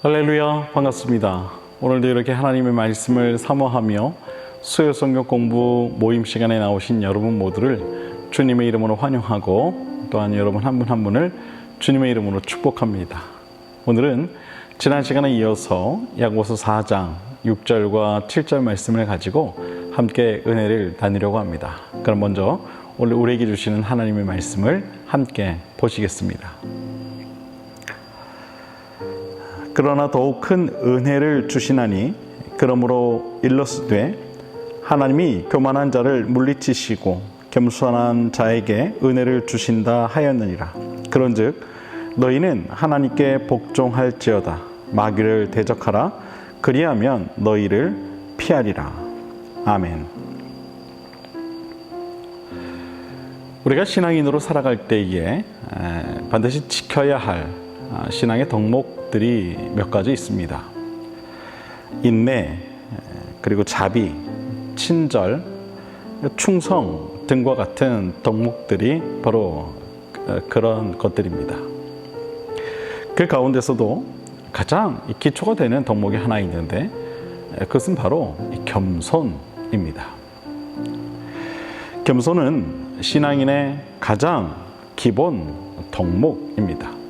할렐루야, 반갑습니다. 오늘도 이렇게 하나님의 말씀을 사모하며 수요 성경 공부 모임 시간에 나오신 여러분 모두를 주님의 이름으로 환영하고 또한 여러분 한 분 한 분을 주님의 이름으로 축복합니다. 오늘은 지난 시간에 이어서 야고보서 4장 6절과 7절 말씀을 가지고 함께 은혜를 나누려고 합니다. 그럼 먼저 오늘 우리에게 주시는 하나님의 말씀을 함께 보시겠습니다. 그러나 더욱 큰 은혜를 주시나니 그러므로 일러스되 하나님이 교만한 자를 물리치시고 겸손한 자에게 은혜를 주신다 하였느니라. 그런즉 너희는 하나님께 복종할지어다. 마귀를 대적하라. 그리하면 너희를 피하리라. 아멘. 우리가 신앙인으로 살아갈 때에 반드시 지켜야 할 신앙의 덕목들이 몇 가지 있습니다. 인내, 그리고 자비, 친절, 충성 등과 같은 덕목들이 바로 그런 것들입니다. 그 가운데서도 가장 기초가 되는 덕목이 하나 있는데 그것은 바로 겸손입니다. 겸손은 신앙인의 가장 기본 덕목입니다.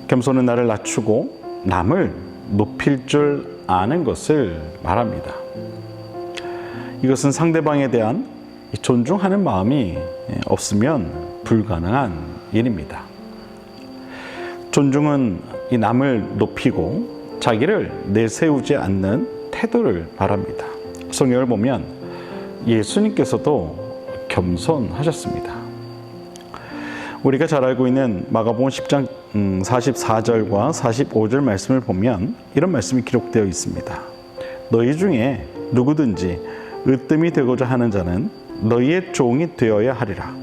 겸손은 나를 낮추고 남을 높일 줄 아는 것을 말합니다. 이것은 상대방에 대한 존중하는 마음이 없으면 불가능한 일입니다. 존중은 이 남을 높이고 자기를 내세우지 않는 태도를 말합니다. 성경을 보면 예수님께서도 겸손하셨습니다. 우리가 잘 알고 있는 마가복음 10장 44절과 45절 말씀을 보면 이런 말씀이 기록되어 있습니다. 너희 중에 누구든지 으뜸이 되고자 하는 자는 너희의 종이 되어야 하리라.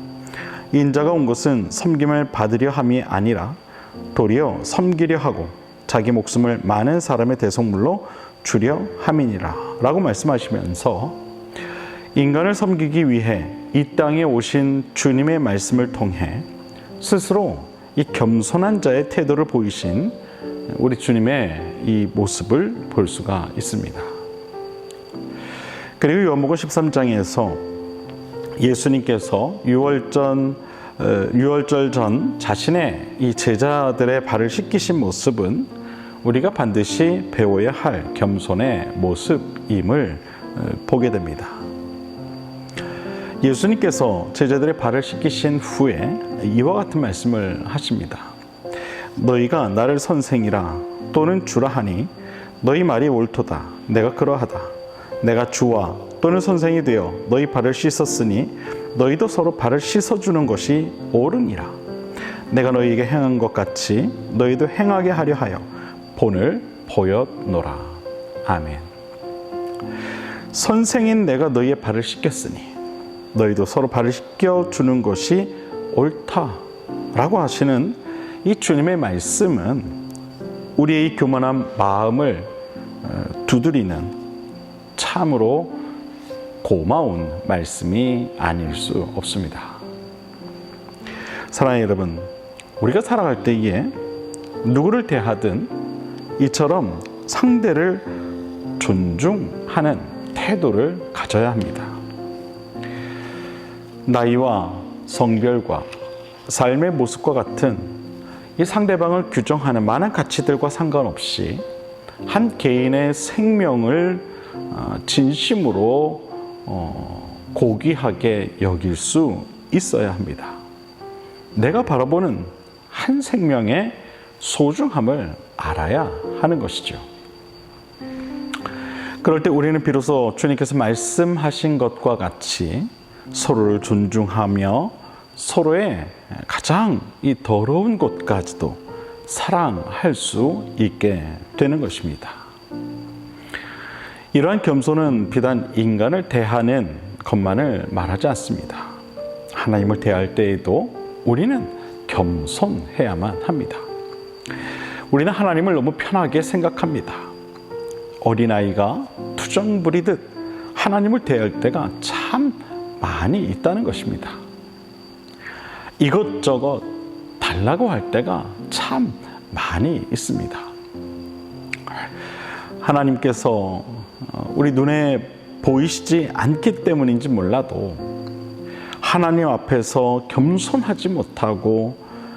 인자가 온 것은 섬김을 받으려 함이 아니라 도리어 섬기려 하고 자기 목숨을 많은 사람의 대속물로 주려 함이니라 라고 말씀하시면서 인간을 섬기기 위해 이 땅에 오신 주님의 말씀을 통해 스스로 이 겸손한 자의 태도를 보이신 우리 주님의 이 모습을 볼 수가 있습니다. 그리고 요한복음 13장에서 예수님께서 유월절 전 자신의 이 제자들의 발을 씻기신 모습은 우리가 반드시 배워야 할 겸손의 모습임을 보게 됩니다. 예수님께서 제자들의 발을 씻기신 후에 이와 같은 말씀을 하십니다. 너희가 나를 선생이라 또는 주라 하니 너희 말이 옳도다. 내가 그러하다. 내가 주와 또는 선생이 되어 너희 발을 씻었으니 너희도 서로 발을 씻어주는 것이 옳으니라. 내가 너희에게 행한 것 같이 너희도 행하게 하려 하여 본을 보였노라. 아멘. 선생인 내가 너희의 발을 씻겼으니 너희도 서로 발을 씻겨주는 것이 옳다라고 하시는 이 주님의 말씀은 우리의 이 교만한 마음을 두드리는 참으로 고마운 말씀이 아닐 수 없습니다. 사랑하는 여러분, 우리가 살아갈 때에 누구를 대하든 이처럼 상대를 존중하는 태도를 가져야 합니다. 나이와 성별과 삶의 모습과 같은 이 상대방을 규정하는 많은 가치들과 상관없이 한 개인의 생명을 진심으로 고귀하게 여길 수 있어야 합니다. 내가 바라보는 한 생명의 소중함을 알아야 하는 것이죠. 그럴 때 우리는 비로소 주님께서 말씀하신 것과 같이 서로를 존중하며 서로의 가장 이 더러운 것까지도 사랑할 수 있게 되는 것입니다. 이러한 겸손은 비단 인간을 대하는 것만을 말하지 않습니다. 하나님을 대할 때에도 우리는 겸손해야만 합니다. 우리는 하나님을 너무 편하게 생각합니다. 어린아이가 투정 부리듯 하나님을 대할 때가 참 많이 있다는 것입니다. 이것저것 달라고 할 때가 참 많이 있습니다. 하나님께서 우리 눈에 보이시지 않기 때문인지 몰라도 하나님 앞에서 겸손하지 못하고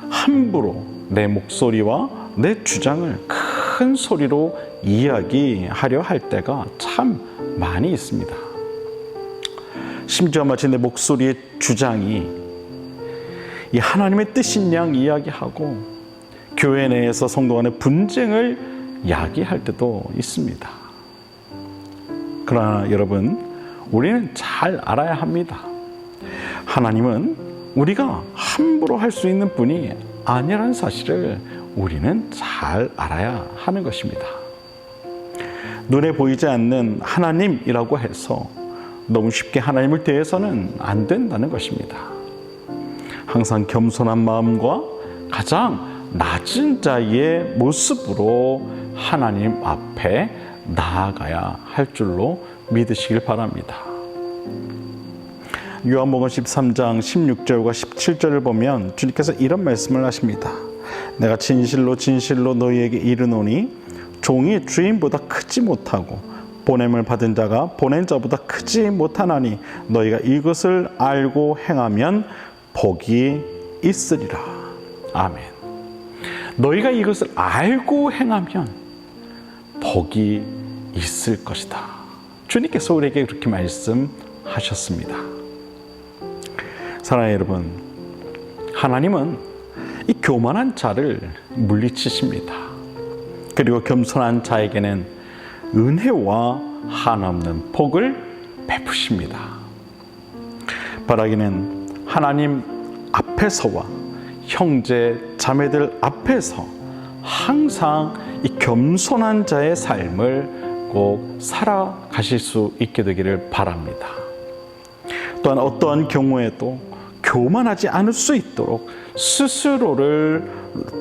함부로 내 목소리와 내 주장을 큰 소리로 이야기하려 할 때가 참 많이 있습니다. 심지어 마치 내 목소리의 주장이 이 하나님의 뜻인 양 이야기하고 교회 내에서 성도 간의 분쟁을 야기할 때도 있습니다. 그러나 여러분, 우리는 잘 알아야 합니다. 하나님은 우리가 함부로 할 수 있는 분이 아니라는 사실을 우리는 잘 알아야 하는 것입니다. 눈에 보이지 않는 하나님이라고 해서 너무 쉽게 하나님을 대해서는 안 된다는 것입니다. 항상 겸손한 마음과 가장 낮은 자의 모습으로 하나님 앞에 나아가야 할 줄로 믿으시길 바랍니다. 요한복음 13장 16절과 17절을 보면 주님께서 이런 말씀을 하십니다. 내가 진실로 진실로 너희에게 이르노니 종이 주인보다 크지 못하고 보냄을 받은 자가 보낸 자보다 크지 못하나니 너희가 이것을 알고 행하면 복이 있으리라. 아멘. 너희가 이것을 알고 행하면 복이 있을 것이다. 주님께서 우리에게 그렇게 말씀하셨습니다. 사랑하는 여러분, 하나님은 이 교만한 자를 물리치십니다. 그리고 겸손한 자에게는 은혜와 한없는 복을 베푸십니다. 바라기는 하나님 앞에서와 형제 자매들 앞에서 항상 이 겸손한 자의 삶을 꼭 살아가실 수 있게 되기를 바랍니다. 또한 어떠한 경우에도 교만하지 않을 수 있도록 스스로를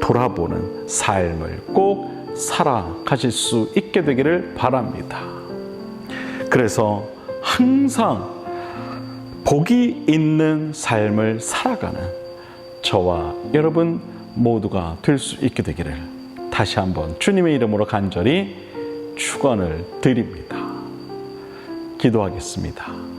돌아보는 삶을 꼭 살아가실 수 있게 되기를 바랍니다. 그래서 항상 복이 있는 삶을 살아가는 저와 여러분 모두가 될 수 있게 되기를 다시 한번 주님의 이름으로 간절히 축원을 드립니다. 기도하겠습니다.